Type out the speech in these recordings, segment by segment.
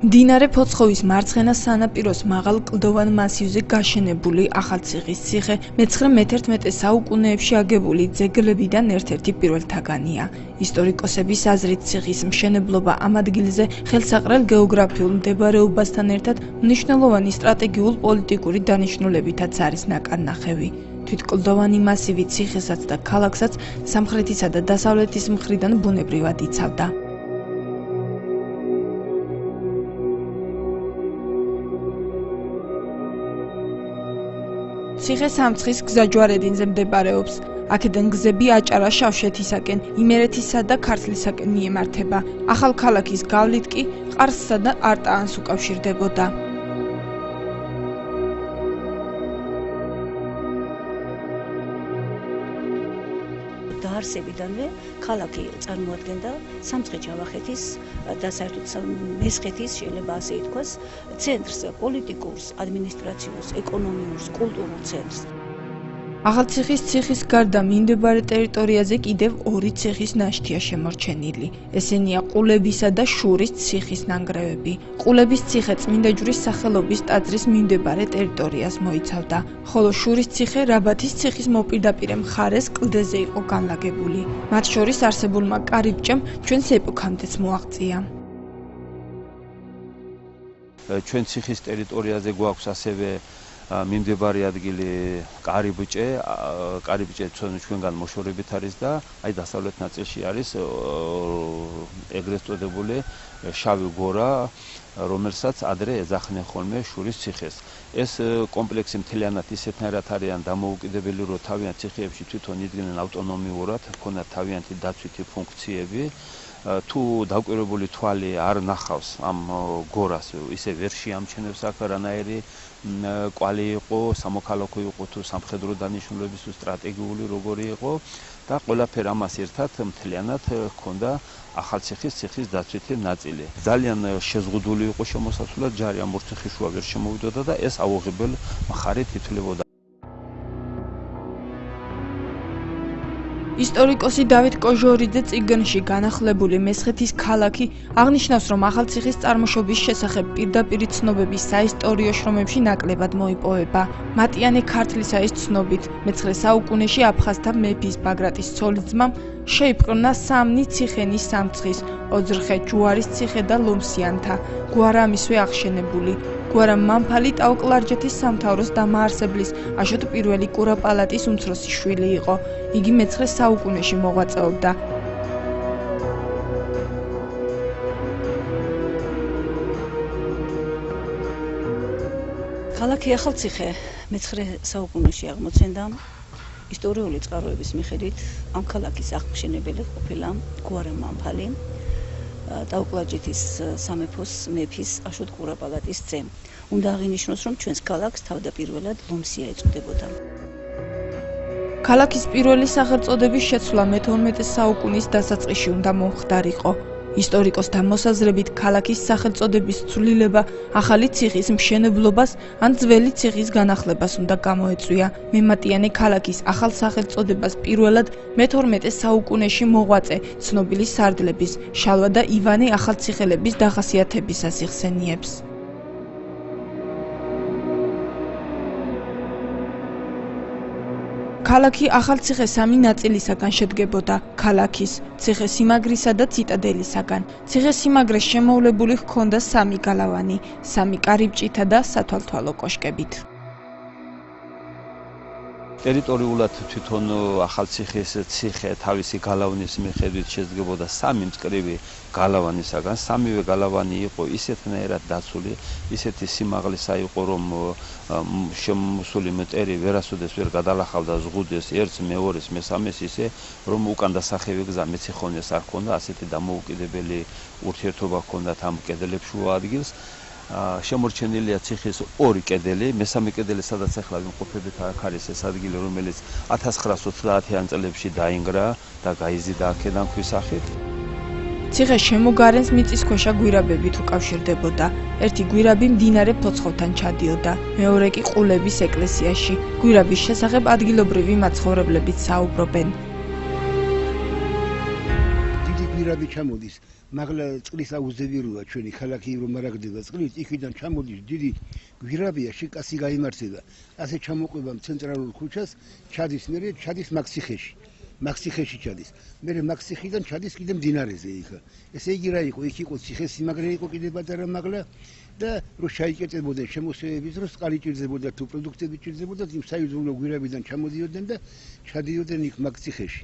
მდინარე ფოცხოვის მარცხენა სანაპიროს მაღალ კლდოვან მასივზე გაშენებული ახალციხის ციხე მე-11 საუკუნეებში აგებული ძეგლებიდან ერთ-ერთი პირველთაგანია. ისტორიკოსების აზრით ციხის მშენებლობა ამ ადგილზე ხელსაყრელ გეოგრაფიულ მდებარეობასთან ერთად მნიშვნელოვანი სტრატეგიულ პოლიტიკური დანიშნულებითაც არის ნაკადნახევი. თვითკლდოვანი მასივი ციხესაც და ქალაქსაც სამხრეთისა და დასავლეთის მხრიდან ბუნებრივად იცავდა. ციხე სამცხის გზაჯვარედინზე მდებარეობს. აქედან გზები აჭარა-შავშეთისაკენ, იმერეთისა და ქართლისაკენ მიემართება. ახალქალაქის გავლით კი ყარსსა და არტაანს უკავშირდებოდა. დაარსებიდანვე ქალაქი წარმოადგენდა სამცხე-ჯავახეთის და საერთოდ მესხეთის, შეიძლება ასე ითქვას, ცენტრს, პოლიტიკურს, ადმინისტრაციულს, ეკონომიურს, კულტურულ ცენტრს. ახალციხის ციხის გარდა მიმდებარე ტერიტორიაზე კიდევ ორი ციხის ნაშთია შემორჩენილი. ესენია ყულებისა და შურის ციხის ნანგრევები. ყულების ციხე წმინდა ჯვრის სახელობის ტაძრის მიმდებარე ტერიტორიას მოიცავდა, ხოლო შურის ციხე რაბათის ციხის მოპირდაპირე მხარეს კლდეზე იყო განლაგებული. მათ შორის არსებულმა კარიბჭემ ჩვენს ეპოქამდეც მოაღწია. ჩვენ ციხის ტერიტორიაზე გვაქვს ასევე მიმდებარე ადგილი კარიბჭე ჩვენგან მოშორებით არის და აი დასავლეთ ნაწილში არის ეგრეთ წოდებული შავი გორა, რომელსაც ადრე ეძახდნენ ხოლმე შურის ციხეს. ეს კომპლექსი მთლიანად ისეთნაირად არიან დამოუკიდებელი, რომ თავიანთ ციხეებში თვითონ იდგნენ ავტონომიურად, ჰქონდათ თავიანთი დაცვითი ფუნქციები. თუ დაკვირვებული თვალი არ ნახავს ამ გორას, ისე ვერ შეამჩნევს აქ რანაირი კვალი იყო, სამოქალაქო იყო თუ სამხედრო დანიშნულების სტრატეგიული როგორი იყო და ყველაფერ ამას ერთად მთლიანად ჰქონდა ახალციხის ციხის დაცვითი ნაწილი. ძალიან შეზღუდული იყო შემოსასვლელად, ჯარი ამ ორ ციხის შუა ვერ შემოვიდოდა და ეს აუღებელ მხარით ითვლებოდა. ისტორიკოსი დავით კოჟორიძე წიგნში განახლებული მესხეთის ქალაქი აღნიშნავს, რომ ახალციხის წარმოშობის შესახებ პირდაპირი ცნობები საისტორიო შრომებში ნაკლებად მოიპოვება. მატიანე ქართლისა ეს ცნობით მე-9 საუკუნეში აფხაზთა მეფის ბაგრატის ცოლისძმამ შეიპყრნა სამნი ციხენის სამცხის, ოძრხე ჯუარის ციხე და ლომსიანთა, გვარა მისვე აღშენებული. გვარა მამფალი ტაო-კლარჯეთის სამთავროს დამაარსებლის აშოტ პირველი კურაპალატის უმცროსი შვილი იყო. იგი მე-9 საუკუნეში მოღვაწეობდა. ქალაქი ახალციხე მე-9 საუკუნეში აღმოცენდა. ისტორიული წყაროების მიხედვით ამ ქალაქის აღმშენებელი ყოფილა გვარა მამფალი, ტაო-კლარჯეთის სამეფოს მეფის აშოტ კურაპალატის ძე. უნდა აღინიშნოს, რომ ჩვენს ქალაქს თავდაპირველად ლომსია ეწოდებოდა. ქალაქის პირველი სახელწოდების შეცვლა მე-12 საუკუნის დასაწყისში უნდა მომხდარიყო. ისტორიკოსთა მოსაზრებით ქალაქის სახელწოდების ცვლილება ახალი ციხის მშენებლობას ან ძველი ციხის განახლებას უნდა გამოეწვია. მემატიანე ქალაქის ახალ სახელწოდებას პირველად მე-12 საუკუნეში მოღვაწე ცნობილი სარდლების, შალვა და ივანე ახალციხელების დახასიათებისას იხსენიებს. ქალაქი ახალციხე სამი ნაწილისაგან შედგებოდა: ქალაქის, ციხე-სიმაგრისა და ციტადელისაგან. ციხე-სიმაგრეს შემოვლებული ჰქონდა სამი გალავანი, სამი კარიბჭითა და სათვალთვალო კოშკებით. ტერიტორიულად თვითონ ახალციხის ციხე თავისი გალავნის მიხედვით შედგებოდა სამი მწკრივი გალავანისაგან. სამივე გალავანი იყო ისეთნაირად დაცული, ისეთი სიმაღლისა იყო, რომ შემოსული მტერი ვერასოდეს ვერ გადალახავდა ზღუდეს ერთს, მეორეს, მესამეს, ისე რომ უკან დასახევი გზა მეციხონეს არ ჰქონდა, ასეთი დამოუკიდებელი ურთიერთობა ჰქონდათ ამ კედლებს შუა ადგილს. შემორჩენილია ციხის ორი კედელი, მესამე კედელი სადაც ახლა ვიმყოფებით აქ არის ეს ადგილი, რომელიც 1930-იან წლებში დაინგრა და გაიზიდა აქედან ქვისახით. ციხე შემოგარენს მიწისქვეშა გვირაბებით უკავშირდებოდა. ერთი გვირაბი მდინარე ფოცხოვთან ჩადიოდა, მეორე კი ყულების ეკლესიაში. გვირაბის შესახებ ადგილობრივი მაცხოვრებლებიც საუბრობენ. გვირაბი ჩამოდის, მაღლა წყლის აუზევიროა ჩვენი ქალაქი რომ მარაგდება წყლით, იქიდან ჩამოდის დიდი გვირაბია, შეკასი გაიმართება. ასე ჩამოყვება ცენტრალურ ქუჩას, ჩადის მერე ჩადის მაქსიხეში ჩადის. მერე მაქსიხიდან ჩადის კიდე მდინარეზე იქა. ესე იგი რა იყო, იქ იყო ციხესიმაგრე იყო კიდე პატარა მაღლა და რო შეიკეწებოდნენ შემოსევების დროს წყალი ჭირდებოდა თუ პროდუქტები ჭირდებოდა, იმ საიძულო გვირაბიდან ჩამოდიოდნენ და ჩადიოდნენ იქ მაქსიხეში.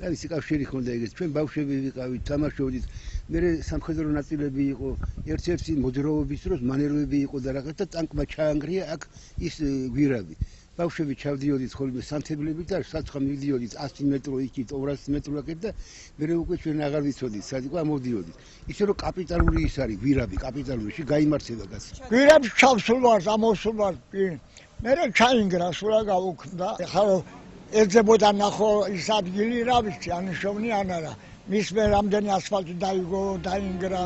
არის კავშირი ხონდა ეგეც ჩვენ ბავშვები ვიყავით, თამაშობდით. მერე სამხედრო ნაწილები იყო, ერთ-ერთი მოძრაობის დროს მანერვები იყო და რაღაც და ტანკმა ჩაანგრია აქ ის გვირაბი. ბავშვები ჩავდიოდით ხოლმე სანთებლებით და საცხა მივდიოდით 100 მეტრო იქით, 200 მეტრო აქეთ და მერე უკვე ჩვენ აღარ ვიცოდით, სად იყო ამოვდიოდით. ისე რომ კაპიტალური ის არის გვირაბი, კაპიტალურში გაიმართება კაცი. გვირაბი ჩავსულ ვარ, ამოვსულ ვარ. მერე ჩაინგრა, სულა გავუქმდა. ხარო ეძებოდა ნახო ის ადგილი რა ვიცი, ანიშოვნი ან არა. მის მე რამდენი ასფალტი დაიგო, დაინგრა.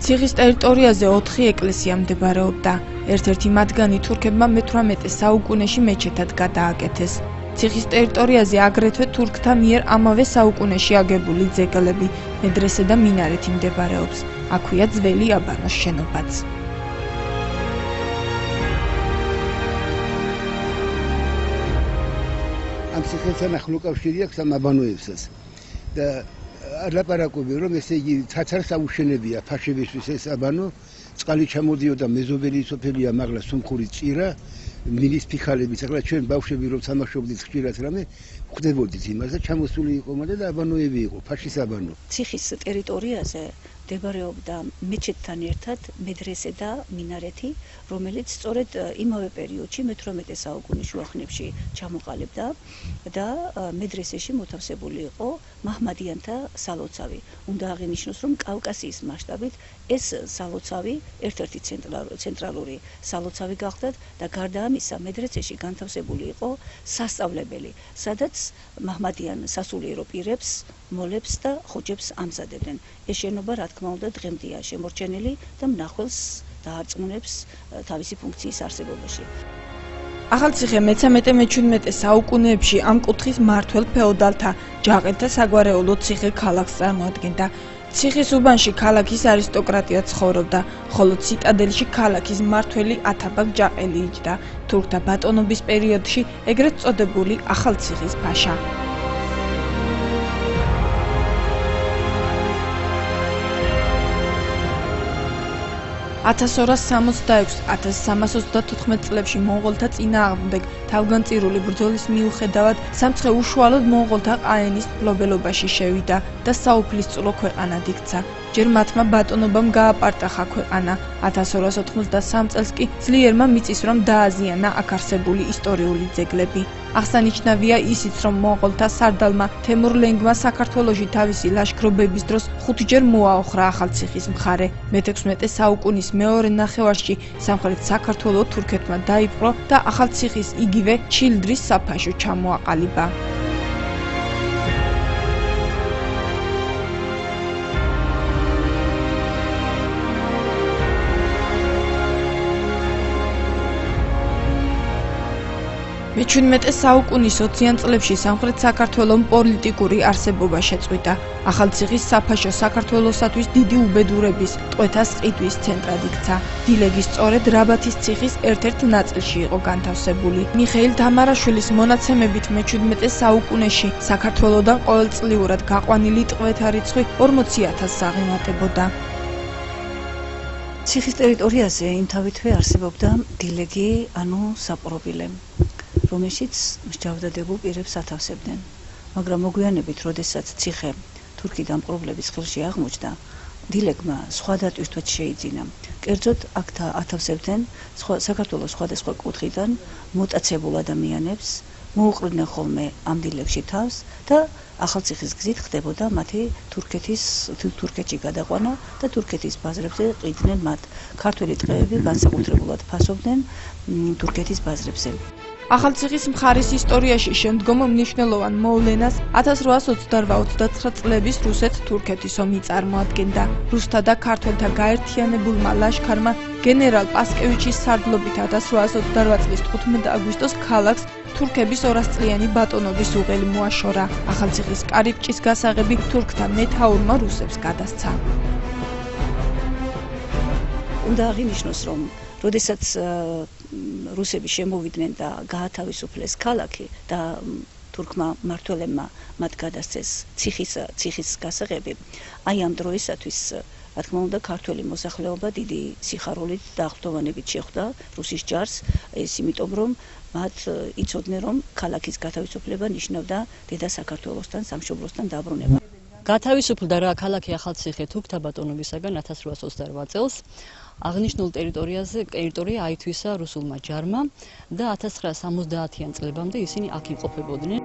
ციხის ტერიტორიაზე 4 ეკლესია მდებარეობდა. ერთ-ერთი მათგანი თურქებმა მე-18 საუკუნეში მეჩეთად გადააკეთეს. ციხის ტერიტორიაზე აგრეთვე თურქთა მიერ ამავე საუკუნეში აგებული ძეგლები, მედრესე და მინარეთი მდებარეობს. აქვეა ძველი აბანოს შენობაც. ამ ციხესთან ახლო კავშირი აქვს ამ აბანოებსაც. და ლაპარაკობენ რომ ესე იგი ცაცარს აუშენებია ფაშებისთვის ეს აბანო, წყალი ჩამოდიოდა მეზობელი სოფელია, მაღლა სომხური წირა, მინის ფიქალებით. ახლა ჩვენ ბავშვები რომ თამაშობდით ხშირად რამე, ხვდებოდით იმას და ჩამოსული იყო მანდ და აბანოები იყო, ფაშის აბანო. ციხის ტერიტორიაზე მდებარეობდა მეჩეთთან ერთად მედრესე და მინარეთი, რომელიც სწორედ იმავე პერიოდში მე-18 საუკუნის შუახნებში ჩამოყალიბდა და მედრესეში მოთავსებული იყო მაჰმადიანთა სალოცავი. უნდა აღინიშნოს, რომ კავკასიის მასშტაბით ეს სალოცავი ერთ-ერთი ცენტრალური სალოცავი გახდათ და გარდა ამისა მედრესეში განთავსებული იყო სასწავლებელი, სადაც მაჰმადიან სასულიერო პირებს, მოლებს და ხოჯებს ამზადებდნენ. ეს შენობა რა თქმა უნდა დღემდეა შემორჩენილი და მნახველს დაარწმუნებს თავისი ფუნქციის არსებობაში. ახალციხე მე-13-მე-17 საუკუნეებში ამ კუთხის მმართველ ფეოდალთა ჯაყელთა საგვარეულო ციხე ქალაქს წარმოადგენდა. ციხის უბანში ქალაქის არისტოკრატია ცხოვრობდა, ხოლო ციტადელში ქალაქის მმართველი ათაბაგ ჯაყელი იჯდა, თურქთა ბატონობის პერიოდში ეგრეთ წოდებული ახალციხის ფაშა. 1266-1324 წლებში მონღოლთა წინააღმდეგ თავგანწირული ბრძოლის მიუხედავად სამცხე უშუალოდ მონღოლთა ყაენის მფლობელობაში შევიდა და საუფლისწულო ქვეყანად იქცა. ჯერ მათმა ბატონობამ გააპარტახა ქვეყანა. 1283 წელს კი ძლიერმა მიწისძვრამ დააზიანა აქ არსებული ისტორიული ძეგლები. აღსანიშნავია ისიც, რომ მონღოლთა სარდალმა თემურლენგმა საქართველოში თავისი ლაშქრობების დროს 5 ჯერ მოაოხრა ახალციხის მხარე. მე-16 საუკუნის მეორე ნახევარში სამხრეთ საქართველო თურქეთმა დაიპყრო და ახალციხის იგივე ჩილდრის საფაშო ჩამოაყალიბა. მე-17 საუკუნის 20-იან წლებში სამხრეთ საქართველომ პოლიტიკური არსებობა შეწყვიტა. ახალციხის საფაშო საქართველოსათვის დიდი უბედურების, ტყვეთას ყიდვის ცენტრად იქცა. დილეგი სწორედ რაბათის ციხის ერთ-ერთ ნაწილში იყო განთავსებული. მიხეილ თამარაშვილის მონაცემებით მე-17 საუკუნეში საქართველოდან ყოველწლიურად გაყვანილი ტყვეთა რიცხვი 40,000-ს აღემატებოდა. ციხის ტერიტორიაზე იმთავითვე არსებობდა დილეგი, ანუ საპყრობილე, რომელშიც მსჯავრდებულ პირებს ათავსებდნენ. მაგრამ მოგვიანებით, როდესაც ციხე თურქი დამპყრობლების ხელში აღმოჩნდა, დილეგმა სხვა დატვირთვაც შეიძინა. კერძოდ, აქ ათავსებდნენ საქართველოს სხვადასხვა კუთხიდან მოტაცებულ ადამიანებს, მოუყრდნენ ხოლმე ამ დილეგში თავს და ახალციხის გზით ხდებოდა მათი თურქეთში გადაყვანა და თურქეთის ბაზრებზე ყიდნენ მათ. ქართველი ტყვეები განსაკუთრებულად ფასობდნენ თურქეთის ბაზრებზე. ახალციხის მხარის ისტორიაში შემდგომ მნიშვნელოვან მოვლენას 1828-29 წლების რუსეთ-თურქეთის ომი წარმოადგენდა. რუსთა და ქართველთა გაერთიანებულმა ლაშქარმა გენერალ პასკევიჩის სარდლობით 1828 წლის 15 აგვისტოს ქალაქს თურქების 200 წლიანი ბატონობის უღელი მოაშორა. ახალციხის კარიბჭის გასაღები თურქთა მეთაურმა რუსებს გადასცა. უნდა აღინიშნოს, რომ როდესაც რუსები შემოვიდნენ და გაათავისუფლეს ქალაქი და თურქმა მმართველებმა მათ გადასცეს ციხის გასაღები, აი ამ დროისათვის რა თქმა უნდა ქართველი მოსახლეობა დიდი სიხარულით და აღფრთოვანებით შეხვდა რუსის ჯარს, ეს იმიტომ რომ მათ იცოდნენ რომ ქალაქის გათავისუფლება ნიშნავდა დედა საქართველოსთან სამშობლოსთან დაბრუნება. გათავისუფლდა რა ქალაქი ახალციხე თურქთა ბატონობისაგან 1828 წელს. აღნიშნულ ტერიტორია აითვისა რუსულმა ჯარმა და 1970-იან წლებამდე ისინი აქ იმყოფებოდნენ.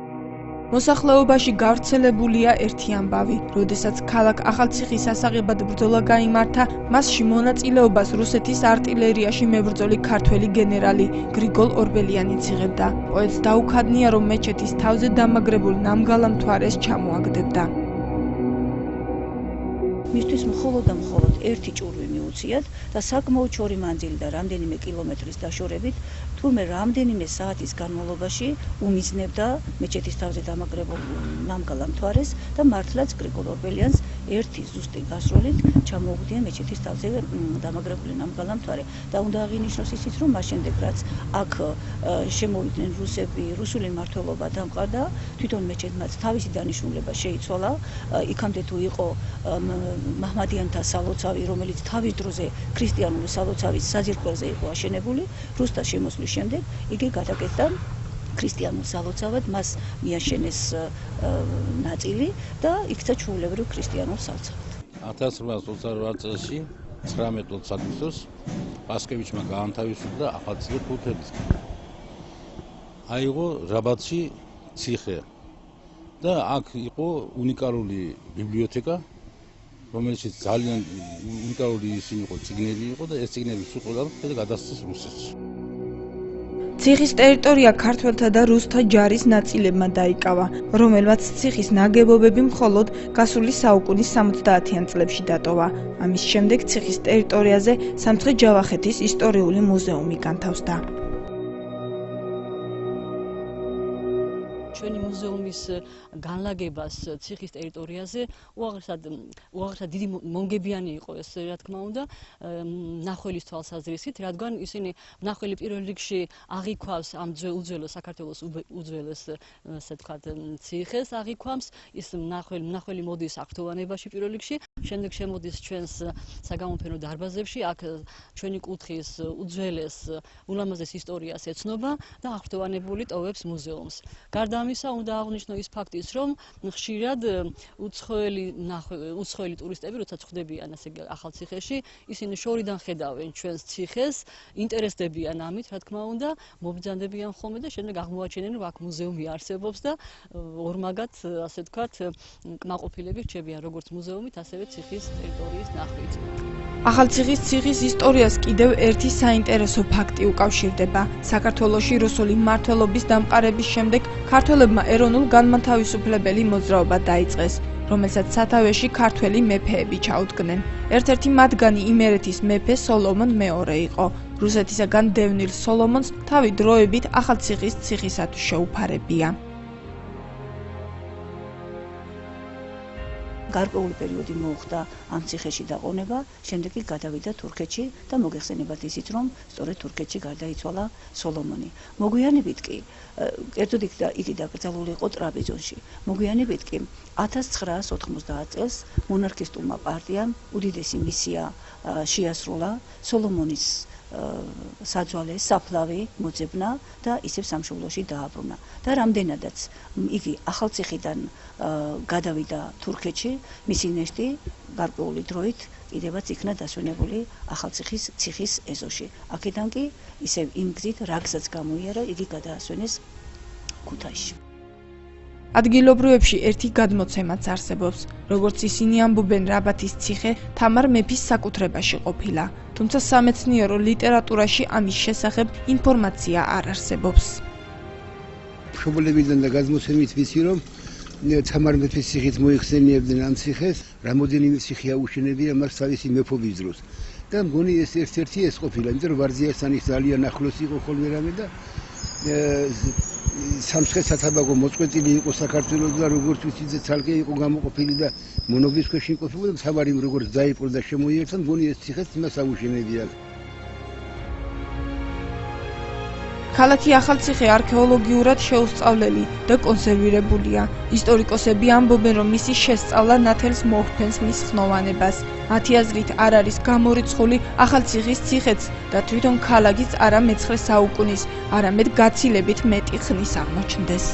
მოსახლეობაში გავრცელებულია ერთი ამბავი, როდესაც ქალაქ ახალციხის ასაღებად ბრძოლა გაიმართა, მასში მონაწილეობას რუსეთის არტილერიაში მებრძოლი ქართველი გენერალი გრიგოლ ორბელიანი იღებდა. პოეტს დაუქადნია, რომ მეჩეთის თავზე დამაგრებულ ნამგალა მთვარეს ჩამოაგდებდა. მისთვის მხოლოდ და მხოლოდ ერთი ჭურვი მიუციათ და საკმაოდ შორი მანძილი და რამდენიმე კილომეტრის დაშორებით თურმე რამდენიმე საათის განმავლობაში უმიზნებდა მეჩეთის თავზე დამაგრებულ ნამგალა მთვარეს და მართლაც გრიგოლ ორბელიანს ერთი ზუსტი გასროლით ჩამოუგდია მეჩეთის თავზე დამაგრებული ნამგალა მთვარე და უნდა აღინიშნოს ისიც, რომ მას შემდეგ რაც აქ შემოვიდნენ რუსები, რუსული მმართველობა დამყარდა, თვითონ მეჩეთმაც თავისი დანიშნულება შეიცვალა, იქამდე თუ იყო მაჰმადიანთა სალოცავი, რომელიც თავის დროზე ქრისტიანული სალოცავის საძირკველზე იყო აშენებული, რუსთა შემოსვლის შემდეგ იგი გადაკეთდა ქრისტიანულ სალოცავად, მას მიაშენეს ნაწილი და იქცა ჩვეულებრივ ქრისტიანულ სალოცავად. 1828 წელს 19 აგვისტოს პასკევიჩმა გაანთავისუფლა ახალციხე თურქებს. აიღო რაბათში ციხე და აქ იყო უნიკალური ბიბლიოთეკა, რომელშიც ძალიან უნიკალური ისინი იყო, წიგნები იყო და ეს წიგნები სულ და გადასცეს რუსეთში. ციხის ტერიტორია ქართველთა და რუსთა ჯარის ნაწილებმა დაიკავა, რომელმაც ციხის ნაგებობები მხოლოდ გასული საუკუნის 70-იან წლებში დატოვა. ამის შემდეგ ციხის ტერიტორიაზე სამცხე-ჯავახეთის ისტორიული მუზეუმი განთავსდა. ჩვენი მუზეუმის განლაგებას ციხის ტერიტორიაზე უაღრესად დიდი მონგებიანი იყო ეს, რა თქმა უნდა, მნახველის თვალსაზრისით, რადგან ისინი მნახველი პირველ რიგში აღიქვამს ამ უძველეს საქართველოს უძველეს, ასე ვთქვათ, ციხეს აღიქვამს, ის მნახველი მოდის აღფრთოვანებაში პირველ რიგში, შემდეგ შემოდის ჩვენს საგამოფენო დარბაზებში, აქ ჩვენი კუთხის უძველეს ულამაზეს ისტორიას ეცნობა და აღფრთოვანებული ტოვებს მუზეუმს. გარდა ამისა, უნდა აღვნიშნო ის ფაქტიც, რომ ხშირად უცხოელი ტურისტები, როცა ხვდებიან ასე ახალციხეში, ისინი შორიდან ხედავენ ჩვენს ციხეს, ინტერესდებიან ამით, რა თქმა უნდა, მობრძანდებიან ხოლმე და შემდეგ აღმოაჩენენ, რომ აქ მუზეუმი არსებობს და ორმაგად, ასე ვთქვათ, კმაყოფილები რჩებიან როგორც მუზეუმით, ასევე ციხის ტერიტორიის ნახვით. ახალციხის ციხის ისტორიას კიდევ ერთი საინტერესო ფაქტი უკავშირდება. საქართველოში რუსული მმართველობის დამყარების შემდეგ ქართველებმა ეროვნულ განმათავისუფლებელი მოძრაობა დაიწყეს, რომელსაც სათავეში ქართველი მეფეები ჩაუდგნენ. ერთ-ერთი მათგანი იმერეთის მეფე სოლომონ მეორე იყო. რუსეთისაგან დევნილ სოლომონს თავი დროებით ახალციხის ციხისათვის შეუფარებია. გარკვეული პერიოდი მოუხდა ამ ციხეში დაყონება, შემდეგ კი გადავიდა თურქეთში და მოგეხსენებათ ისიც, რომ სწორედ თურქეთში გარდაიცვალა სოლომონი. მოგვიანებით კი, კერძოდ იგი დაკრძალული იყო ტრაპეზონში. მოგვიანებით კი 1990 წელს მონარქისტულმა პარტიამ უდიდესი მისია შეასრულა სოლომონის საძვალე, საფლავი მოძებნა და ისევ სამშობლოში დააბრუნა. და რამდენადაც იგი ახალციხიდან გადავიდა თურქეთში, მისი ნეშტი გარკვეული დროით კიდევაც იქნა დასვენებული ახალციხის ციხის ეზოში. აქედან კი ისევ იმ გზით, რა გზაც გამოიარა, იგი გადაასვენეს ქუთაისში. ადგილობრივებში ერთი გადმოცემაც არსებობს, როგორც ისინი ამბობენ, რაბათის ციხე თამარ მეფის საკუთრებაში ყოფილა, თუმცა სამეცნიერო ლიტერატურაში ამის შესახებ ინფორმაცია არ არსებობს. მშობლებიდან და გადმოცემით ვიცი, რომ თამარ მეფის ციხით მოიხსენიებდნენ ამ ციხეს, რამოდენიმე ციხე აუშენებია მას თავისი მეფობის დროს. და მგონი ეს ერთ-ერთი ეს ყოფილა, იმიტომ რომ ვარძიასთან ის ძალიან ახლოს იყო ხოლმე რამე და სამცხე სათაბაგო მოწყვეტილი იყო საქართველოს და როგორც ვიცით ცალკე იყო გამოყოფილი და მონობის ქვეშ იმყოფებოდა თავარი როგორც დაიპყრო და შემოიერთა მგონი ეს ციხეც იმას აუშენებია. ქალაქი ახალციხე არქეოლოგიურად შეუსწავლელი და კონსერვირებულია. ისტორიკოსები ამბობენ, რომ მისი შესწავლა ნათელს მოჰთენს მის ხნოვანებას. მათი აზრით არ არის გამორიცხული ახალციხის ციხეც და თვითონ ქალაქიც არა მე-9 საუკუნის, არამედ გაცილებით მეტი ხნის აღმოჩნდეს.